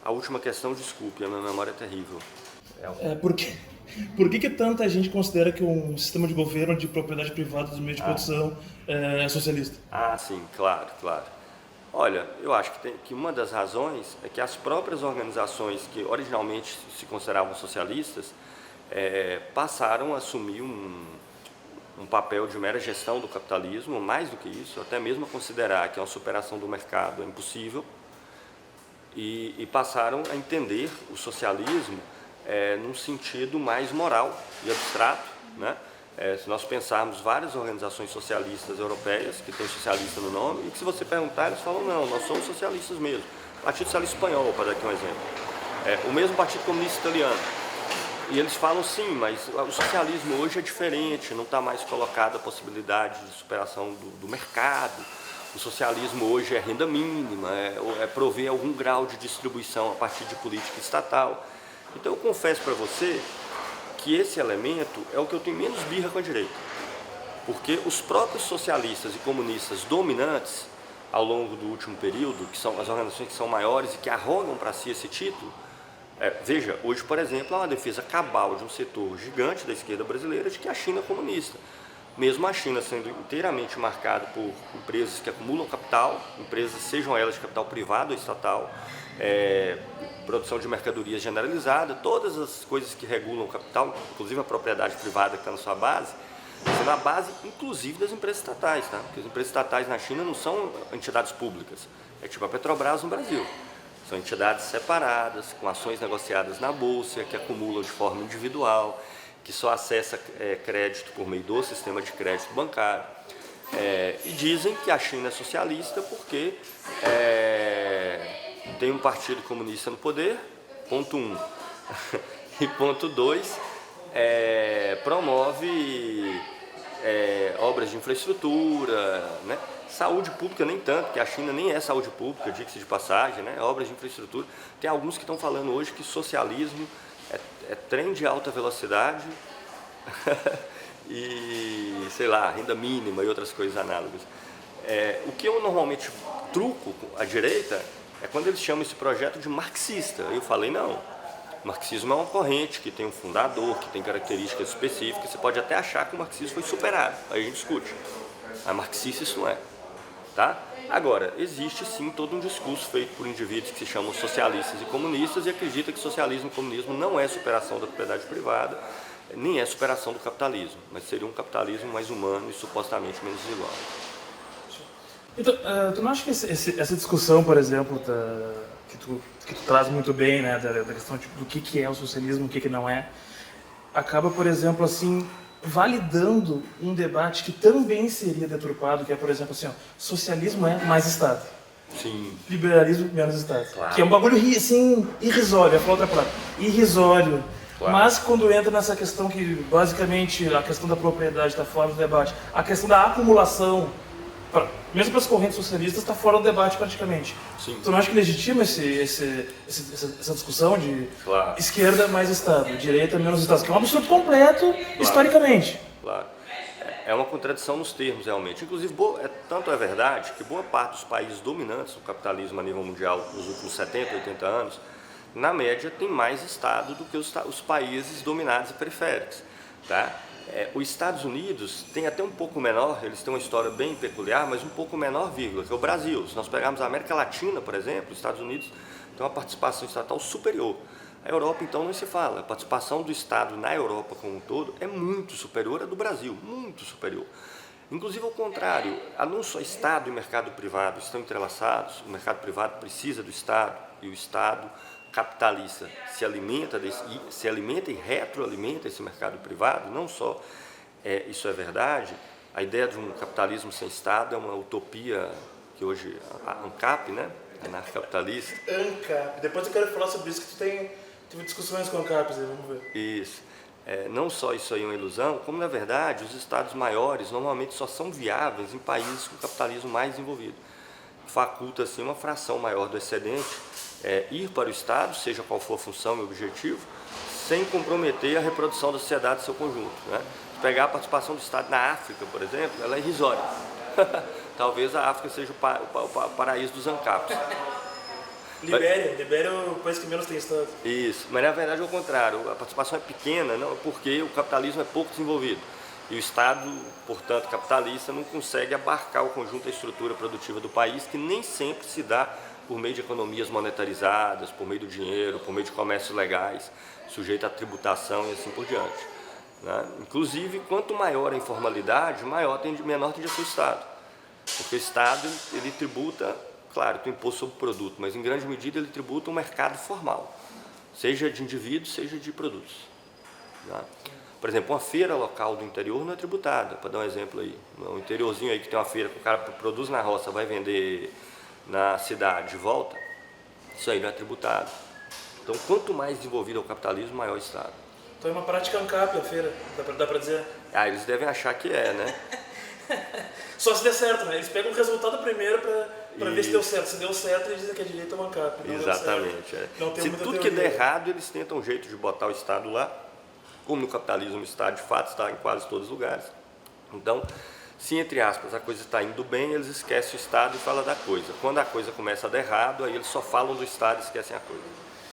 A última questão, desculpe, a minha memória é terrível. Por que tanta gente considera que um sistema de governo de propriedade privada dos meios de produção é socialista? Ah, sim, claro, claro. Olha, eu acho que uma das razões é que as próprias organizações que originalmente se consideravam socialistas passaram a assumir um papel de mera gestão do capitalismo, mais do que isso, até mesmo a considerar que uma superação do mercado é impossível, e passaram a entender o socialismo num sentido mais moral e abstrato, né? Se nós pensarmos várias organizações socialistas europeias que têm socialista no nome, e que se você perguntar, eles falam, não, nós somos socialistas mesmo. Partido Socialista Espanhol, para dar aqui um exemplo. O mesmo Partido Comunista Italiano. E eles falam, sim, mas o socialismo hoje é diferente, não está mais colocada a possibilidade de superação do mercado. O socialismo hoje é renda mínima, é prover algum grau de distribuição a partir de política estatal. Então eu confesso para você que esse elemento é o que eu tenho menos birra com a direita. Porque os próprios socialistas e comunistas dominantes, ao longo do último período, que são as organizações que são maiores e que arrogam para si esse título, veja, hoje, por exemplo, há uma defesa cabal de um setor gigante da esquerda brasileira de que a China é comunista. Mesmo a China sendo inteiramente marcada por empresas que acumulam capital, empresas, sejam elas de capital privado ou estatal, produção de mercadorias generalizada, todas as coisas que regulam o capital, inclusive a propriedade privada que está na sua base, sendo a base, inclusive, das empresas estatais, tá? Porque as empresas estatais na China não são entidades públicas, é tipo a Petrobras no Brasil. São entidades separadas, com ações negociadas na bolsa, que acumulam de forma individual, que só acessa crédito por meio do sistema de crédito bancário. E dizem que a China é socialista porque tem um partido comunista no poder, ponto 1. E ponto 2, promove obras de infraestrutura, né? Saúde pública nem tanto, porque a China nem é saúde pública, diga-se de passagem, né? Obras de infraestrutura. Tem alguns que estão falando hoje que socialismo é trem de alta velocidade e, sei lá, renda mínima e outras coisas análogas. O que eu normalmente truco à direita é quando eles chamam esse projeto de marxista. Eu falei, não, o marxismo é uma corrente que tem um fundador, que tem características específicas, você pode até achar que o marxismo foi superado, aí a gente discute. A marxista isso não é. Tá? Agora, existe sim todo um discurso feito por indivíduos que se chamam socialistas e comunistas e acreditam que socialismo e comunismo não é superação da propriedade privada, nem é superação do capitalismo, mas seria um capitalismo mais humano e supostamente menos desigual. Então, tu não acha que essa discussão, por exemplo, que tu traz muito bem, né, da questão do que é o socialismo, o que não é, acaba, por exemplo, assim, validando um debate que também seria deturpado, que é, por exemplo, assim, ó, socialismo é mais Estado. Sim. Liberalismo menos Estado. Claro. Que é um bagulho assim, irrisório, é a outra palavra. Irrisório. Claro. Mas quando entra nessa questão que, basicamente, a questão da propriedade está fora do debate, a questão da acumulação, mesmo para as correntes socialistas, está fora do debate praticamente. Sim. Tu não acha que legitima essa discussão de esquerda mais Estado, direita menos Estado, que é um absurdo completo, historicamente? Claro. É uma contradição nos termos, realmente. Inclusive, tanto é verdade que boa parte dos países dominantes do capitalismo a nível mundial nos últimos 70, 80 anos, na média, tem mais Estado do que os países dominados e periféricos. Tá? Os Estados Unidos tem até um pouco menor, eles têm uma história bem peculiar, mas um pouco menor, vírgula, que é o Brasil. Se nós pegarmos a América Latina, por exemplo, os Estados Unidos tem uma participação estatal superior. A Europa, então, não se fala. A participação do Estado na Europa como um todo é muito superior à do Brasil, muito superior. Inclusive, ao contrário, não só Estado e mercado privado estão entrelaçados, o mercado privado precisa do Estado e o Estado capitalista se alimenta e retroalimenta esse mercado privado. Não só isso é verdade, a ideia de um capitalismo sem Estado é uma utopia que hoje a ANCAP, né, anarcocapitalista. ANCAP, depois eu quero falar sobre isso, que tu teve discussões com a ANCAP, vamos ver. Isso. Não só isso aí é uma ilusão, como na verdade os estados maiores normalmente só são viáveis em países com capitalismo mais desenvolvido. Faculta assim uma fração maior do excedente ir para o Estado, seja qual for a função e o objetivo, sem comprometer a reprodução da sociedade em seu conjunto. Né? Se pegar a participação do Estado na África, por exemplo, ela é irrisória. Talvez a África seja o paraíso dos ANCAPs. Libéria é o país que menos tem Estado. Isso, mas na verdade é o contrário, a participação é pequena não, porque o capitalismo é pouco desenvolvido. E o Estado, portanto, capitalista, não consegue abarcar o conjunto da estrutura produtiva do país, que nem sempre se dá por meio de economias monetarizadas, por meio do dinheiro, por meio de comércios legais, sujeito à tributação e assim por diante. Né? Inclusive, quanto maior a informalidade, menor tende a ser o Estado. Porque o Estado ele tributa, claro, tem imposto sobre o produto, mas em grande medida ele tributa um mercado formal, seja de indivíduos, seja de produtos. Né? Por exemplo, uma feira local do interior não é tributada, para dar um exemplo aí. Um interiorzinho aí que tem uma feira que o cara produz na roça, vai vender na cidade de volta, isso aí não é tributado. Então, quanto mais desenvolvido é o capitalismo, maior o Estado. Então é uma prática ANCAP a feira, dá pra dizer? Eles devem achar que é, né? Só se der certo, né? Eles pegam o resultado primeiro para ver se deu certo. Se deu certo, eles dizem que é direito ao ANCAP. Exatamente. Não tem se muita tudo teoria. que der errado, eles tentam um jeito de botar o Estado lá. Como no capitalismo o Estado de fato está em quase todos os lugares. Então, se entre aspas a coisa está indo bem, eles esquecem o Estado e falam da coisa. Quando a coisa começa a dar errado, aí eles só falam do Estado e esquecem a coisa.